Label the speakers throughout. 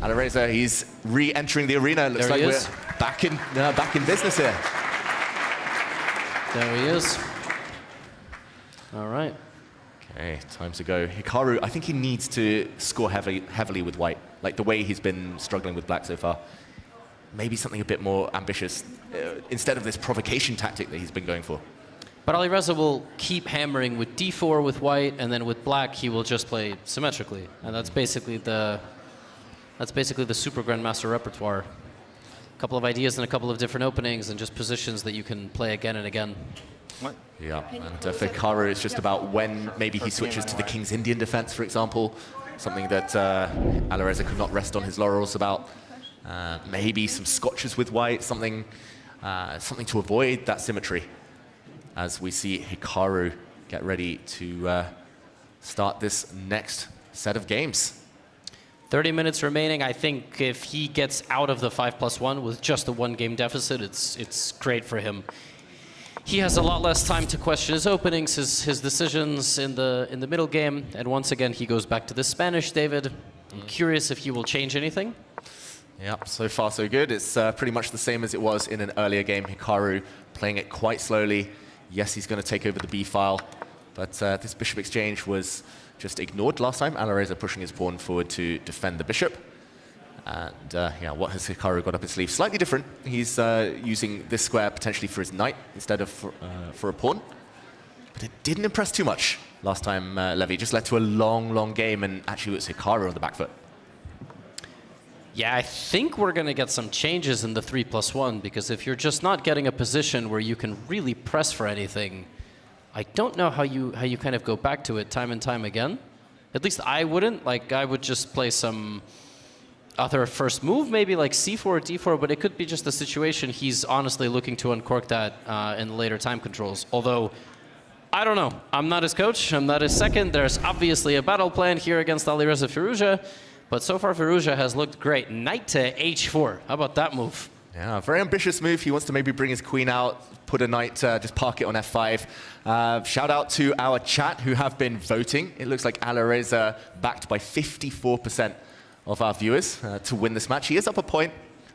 Speaker 1: Alireza, he's re-entering the arena. Looks like we're back in business here.
Speaker 2: There he is. All right.
Speaker 1: Okay, time to go. Hikaru, I think he needs to score heavily with white, like the way he's been struggling with black so far. Maybe something a bit more ambitious, instead of this provocation tactic that he's been going for.
Speaker 2: But Alireza will keep hammering with d4 with white, and then with black he will just play symmetrically, and that's basically the Super Grandmaster repertoire. A couple of ideas and a couple of different openings, and just positions that you can play again and again.
Speaker 1: What? Yeah, and for Hikaru, it's just about when maybe he switches to the King's Indian defense, for example, something that Alireza could not rest on his laurels about. Maybe some scotches with white, something to avoid that symmetry, as we see Hikaru get ready to start this next set of games.
Speaker 2: 30 minutes remaining. I think if he gets out of the 5+1 with just a 1-game deficit, it's great for him. He has a lot less time to question his openings, his decisions in the middle game, and once again he goes back to the Spanish, David. I'm curious if he will change anything.
Speaker 1: Yeah, so far so good. It's pretty much the same as it was in an earlier game. Hikaru playing it quite slowly. Yes, he's going to take over the B file, but this bishop exchange was just ignored last time. Alireza pushing his pawn forward to defend the bishop. And yeah, what has Hikaru got up his sleeve? Slightly different. He's using this square potentially for his knight instead of for a pawn. But it didn't impress too much last time, Levy. Just led to a long game, and actually it was Hikaru on the back foot.
Speaker 2: Yeah, I think we're going to get some changes in the 3+1, because if you're just not getting a position where you can really press for anything, I don't know how you kind of go back to it time and time again. At least I wouldn't. Like, I would just play some other first move, maybe like c4 or d4, but it could be just a situation he's honestly looking to uncork that in the later time controls. Although, I don't know. I'm not his coach. I'm not his second. There's obviously a battle plan here against Alireza Firouzja. But so far, Firouzja has looked great. Knight to h4. How about that move?
Speaker 1: Yeah, very ambitious move. He wants to maybe bring his queen out, put a knight, just park it on f5. Shout out to our chat who have been voting. It looks like Alireza backed by 54% of our viewers to win this match. He is up a point.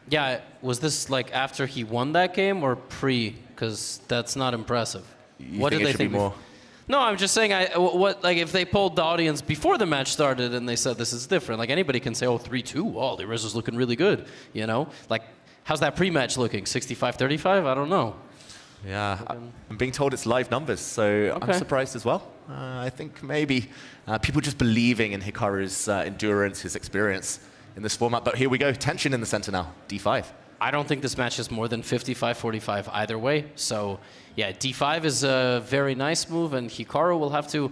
Speaker 2: Yeah, was this like after he won that game or pre? Because that's not impressive.
Speaker 1: What did they think? More?
Speaker 2: No, I'm just saying, like if they polled the audience before the match started and they said this is different, like anybody can say, oh, 3-2, oh, Alireza's looking really good, you know? Like, how's that pre-match looking? 65-35? I don't know.
Speaker 1: Yeah, I'm being told it's live numbers, so okay. I'm surprised as well. I think maybe people just believing in Hikaru's endurance, his experience in this format. But here we go, tension in the center now, d5.
Speaker 2: I don't think this match is more than 55-45 either way. So yeah, d5 is a very nice move, and Hikaru will have to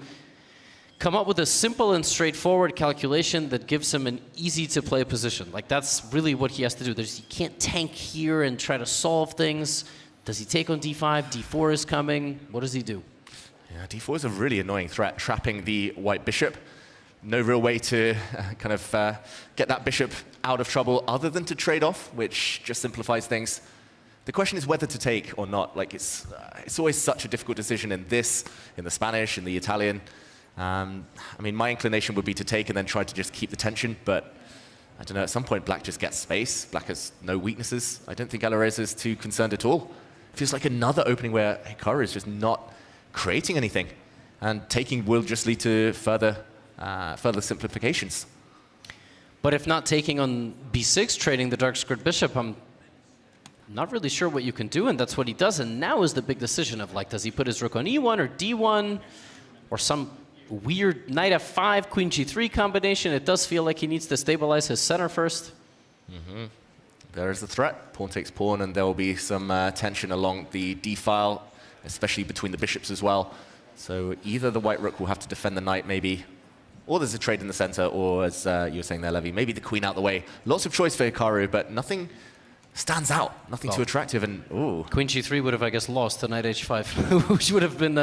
Speaker 2: come up with a simple and straightforward calculation that gives him an easy-to-play position. Like, that's really what he has to do. He can't tank here and try to solve things. Does he take on d5? d4 is coming. What does he do?
Speaker 1: Yeah, d4 is a really annoying threat, trapping the white bishop. No real way to kind of get that bishop out of trouble other than to trade off, which just simplifies things. The question is whether to take or not. Like, it's always such a difficult decision in the Spanish, in the Italian. I mean, my inclination would be to take and then try to just keep the tension, but I don't know, at some point black just gets space. Black has no weaknesses. I don't think Alireza is too concerned at all. It feels like another opening where Hikaru is just not creating anything, and taking will just lead to further simplifications.
Speaker 2: But if not taking on b6, trading the dark squared bishop, I'm not really sure what you can do, and that's what he does. And now is the big decision of, like, does he put his rook on e1 or d1, or some weird knight f5, queen g3 combination? It does feel like he needs to stabilize his center first.
Speaker 1: There is the threat. Pawn takes pawn, and there will be some tension along the d file, especially between the bishops as well. So either the white rook will have to defend the knight, maybe, or there's a trade in the center, or as you were saying there, Levy, maybe the queen out the way. Lots of choice for Hikaru, but nothing stands out, nothing too attractive. And ooh.
Speaker 2: Queen g3 would have, I guess, lost to knight h5, which would have been...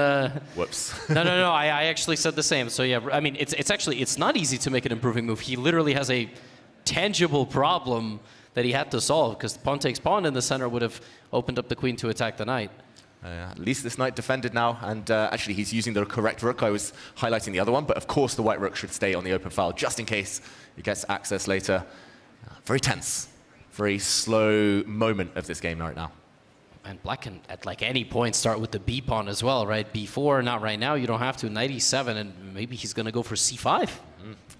Speaker 1: Whoops.
Speaker 2: No, I actually said the same. So yeah, I mean, it's not easy to make an improving move. He literally has a tangible problem that he had to solve, because pawn takes pawn in the center would have opened up the queen to attack the knight.
Speaker 1: At least this knight defended now, and actually he's using the correct rook. I was highlighting the other one, but of course the white rook should stay on the open file, just in case it gets access later. very tense, very slow moment of this game right now.
Speaker 2: And black can, at like any point, start with the B pawn as well, right? B4, not right now. You don't have to. Knight E7, and maybe he's going to go for C5.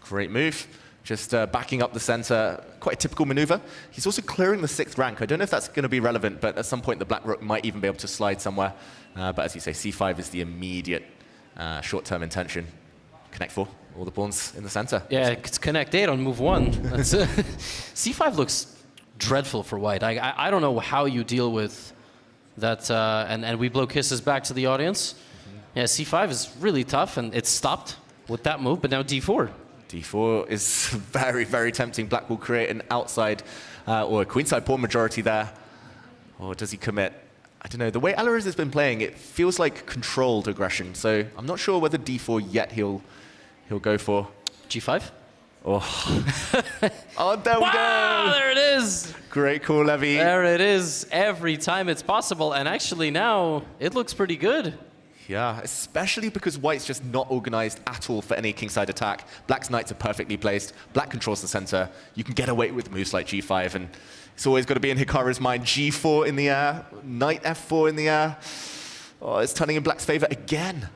Speaker 1: Great move. Just backing up the center. Quite a typical maneuver. He's also clearing the 6th rank. I don't know if that's going to be relevant, but at some point the black rook might even be able to slide somewhere. But as you say, C5 is the immediate short-term intention. Connect 4, all the pawns in the center.
Speaker 2: Yeah, it's connect 8 on move 1. That's C5 looks dreadful for white. I don't know how you deal with that. And we blow kisses back to the audience. Yeah, C5 is really tough, and it's stopped with that move, but now D4.
Speaker 1: D4 is very, very tempting. Black will create an outside or a queenside pawn majority there. Or does he commit? I don't know. The way Alireza has been playing, it feels like controlled aggression. So I'm not sure whether D4 yet he'll go for.
Speaker 2: G5?
Speaker 1: Oh, oh, there we
Speaker 2: Wow,
Speaker 1: go.
Speaker 2: there it is.
Speaker 1: Great call, Levy.
Speaker 2: There it is. Every time it's possible. And actually now, it looks pretty good.
Speaker 1: Yeah, especially because white's just not organized at all for any kingside attack. Black's knights are perfectly placed. Black controls the center. You can get away with moves like G5, and it's always got to be in Hikaru's mind. G4 in the air, knight F4 in the air. Oh, it's turning in black's favor again.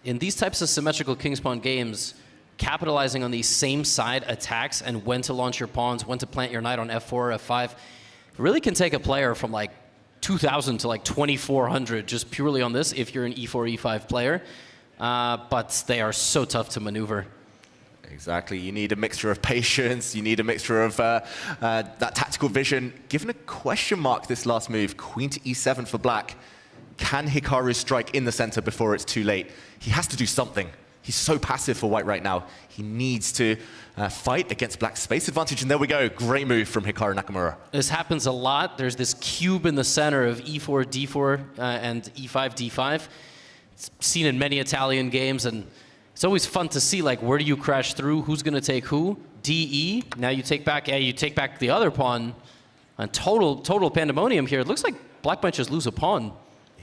Speaker 2: In these types of symmetrical king's pawn games, capitalizing on these same side attacks and when to launch your pawns, when to plant your knight on F4 or F5, really can take a player from like 2,000 to like 2,400 just purely on this if you're an E4, E5 player. But they are so tough to maneuver.
Speaker 1: Exactly. You need a mixture of patience. You need a mixture of that tactical vision. Given a question mark this last move, queen to E7 for black, can Hikaru strike in the center before it's too late? He has to do something. He's so passive for white right now. He needs to fight against black's space advantage, and there we go. Great move from Hikaru Nakamura.
Speaker 2: This happens a lot. There's this cube in the center of E4, D4, and E5, D5. It's seen in many Italian games, and it's always fun to see, like, where do you crash through? Who's going to take who? DE. Now you take back the other pawn. And total pandemonium here. It looks like black might just lose a pawn.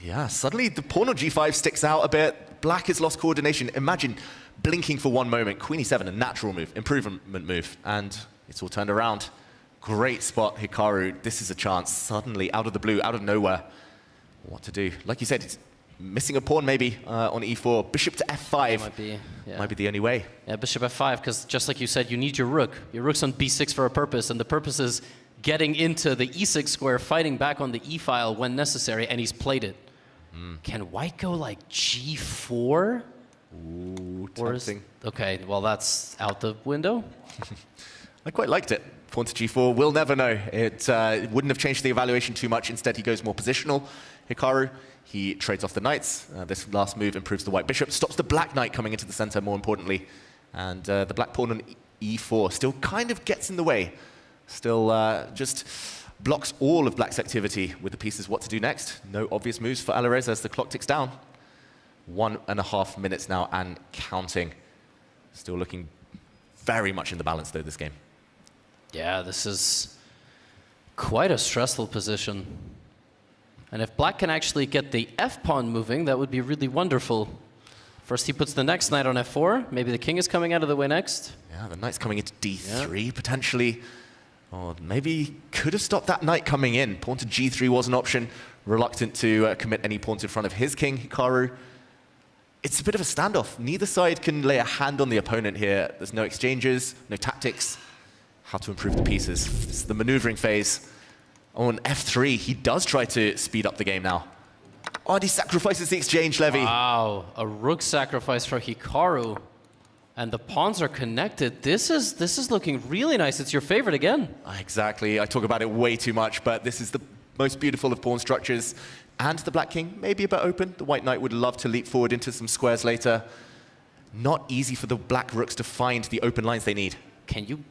Speaker 1: Yeah, suddenly the pawn on G5 sticks out a bit. Black has lost coordination. Imagine blinking for one moment. Queen E7, a natural move, improvement move, and it's all turned around. Great spot, Hikaru. This is a chance, suddenly, out of the blue, out of nowhere. What to do? Like you said, it's missing a pawn maybe on E4. Bishop to F5 might be the only way.
Speaker 2: Yeah, bishop F5, because just like you said, you need your rook. Your rook's on B6 for a purpose, and the purpose is getting into the E6 square, fighting back on the E file when necessary, and he's played it. Can white go like G4?
Speaker 1: Ooh,
Speaker 2: Or
Speaker 1: tempting.
Speaker 2: okay, well, that's out the window.
Speaker 1: I quite liked it. Pawn to G4, we'll never know. It wouldn't have changed the evaluation too much. Instead, he goes more positional. Hikaru, he trades off the knights. This last move improves the white bishop, stops the black knight coming into the center, more importantly. And the black pawn on E4 still kind of gets in the way. Still just blocks all of black's activity with the pieces what to do next. No obvious moves for Alireza as the clock ticks down. 1.5 minutes now and counting. Still looking very much in the balance, though, this game.
Speaker 2: Yeah, this is quite a stressful position. And if black can actually get the F-pawn moving, that would be really wonderful. First, he puts the next knight on F4. Maybe the king is coming out of the way next.
Speaker 1: Yeah, the knight's coming into D3, potentially. Or maybe could have stopped that knight coming in. Pawn to G3 was an option. Reluctant to commit any pawns in front of his king, Hikaru. It's a bit of a standoff. Neither side can lay a hand on the opponent here. There's no exchanges, no tactics. How to improve the pieces. It's the maneuvering phase. On F3, he does try to speed up the game now. Oh, and he sacrifices the exchange, Levy.
Speaker 2: Wow, a rook sacrifice for Hikaru. And the pawns are connected. This is looking really nice. It's your favorite again.
Speaker 1: Exactly. I talk about it way too much, but this is the most beautiful of pawn structures. And the black king may be a bit open. The white knight would love to leap forward into some squares later. Not easy for the black rooks to find the open lines they need.
Speaker 2: Can you,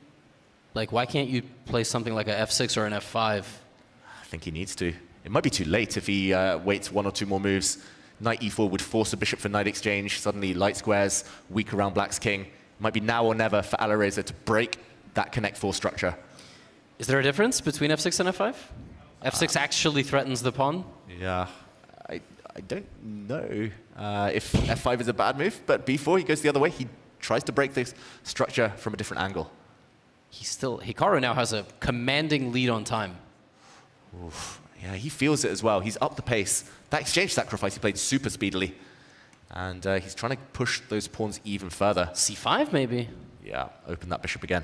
Speaker 2: like, why can't you play something like a F6 or an F5?
Speaker 1: I think he needs to. It might be too late if he waits one or two more moves. Knight E4 would force a bishop for knight exchange. Suddenly light squares, weak around black's king. Might be now or never for Alireza to break that connect 4 structure.
Speaker 2: Is there a difference between F6 and F5? F6 actually threatens the pawn?
Speaker 1: Yeah, I don't know if F5 is a bad move, but B4, he goes the other way. He tries to break this structure from a different angle.
Speaker 2: Hikaru now has a commanding lead on time.
Speaker 1: Oof. Yeah, he feels it as well. He's up the pace. That exchange sacrifice he played super speedily. And he's trying to push those pawns even further.
Speaker 2: C5 maybe?
Speaker 1: Yeah, open that bishop again.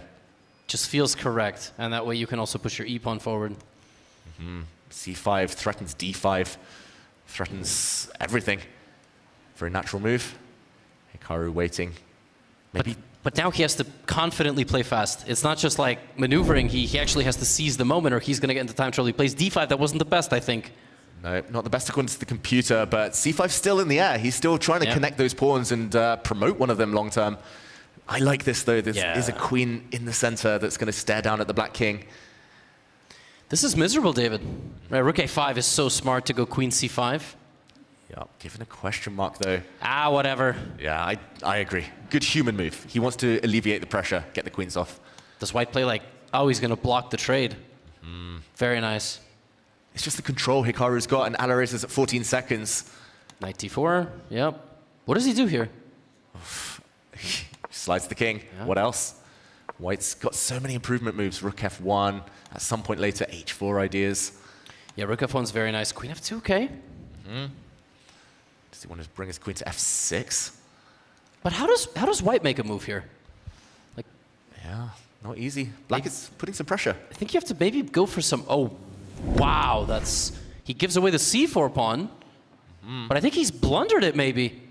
Speaker 2: Just feels correct. And that way you can also push your e-pawn forward.
Speaker 1: C5 threatens D5, threatens everything. Very natural move. Hikaru waiting. Maybe.
Speaker 2: But now he has to confidently play fast. It's not just like maneuvering. He actually has to seize the moment or he's going to get into time trouble. He plays D5. That wasn't the best, I think.
Speaker 1: No, not the best according to the computer, but C5's still in the air. He's still trying to connect those pawns and promote one of them long term. I like this, though. This is a queen in the center that's going to stare down at the black king.
Speaker 2: This is miserable, David. Right, rook a5 is so smart to go queen c5.
Speaker 1: Yeah, given a question mark, though.
Speaker 2: Ah, whatever.
Speaker 1: Yeah, I agree. Good human move. He wants to alleviate the pressure, get the queens off.
Speaker 2: Does white play like, oh, he's going to block the trade? Very nice.
Speaker 1: It's just the control Hikaru's got, and Alireza's at 14 seconds.
Speaker 2: Knight d4, yep. What does he do here?
Speaker 1: Slides the king. Yeah. What else? White's got so many improvement moves. Rook f1, at some point later, h4 ideas.
Speaker 2: Yeah, rook f1's very nice. Queen f2, okay.
Speaker 1: Does he want to bring his queen to f6?
Speaker 2: But how does white make a move here? Like,
Speaker 1: yeah, not easy. Black is putting some pressure.
Speaker 2: I think you have to maybe go for some... Oh, wow, he gives away the c4 pawn. But I think he's blundered it, maybe.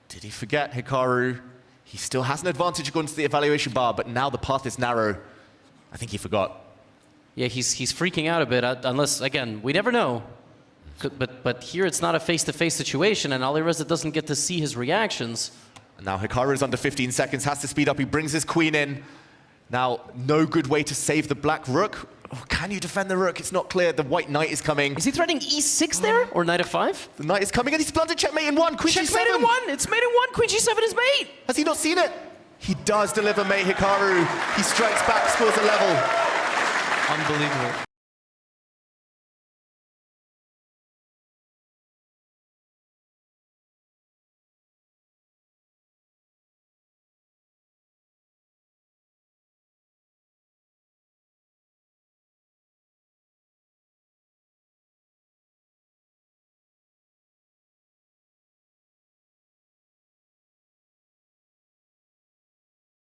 Speaker 1: Did he forget, Hikaru? He still has an advantage according to the evaluation bar, but now the path is narrow. I think he forgot.
Speaker 2: Yeah, he's freaking out a bit, unless, again, we never know. But here it's not a face-to-face situation, and Alireza doesn't get to see his reactions.
Speaker 1: And now Hikaru's under 15 seconds, has to speed up. He brings his queen in. Now, no good way to save the black rook. Oh, can you defend the rook? It's not clear. The white knight is coming.
Speaker 2: Is he threatening e6 there, or knight f5?
Speaker 1: The knight is coming, and he's blundered checkmate in one. Queen
Speaker 2: checkmate
Speaker 1: g7.
Speaker 2: In one. It's mate in one. Queen g7 is mate.
Speaker 1: Has he not seen it? He does deliver mate, Hikaru. He strikes back, scores a level.
Speaker 2: Unbelievable.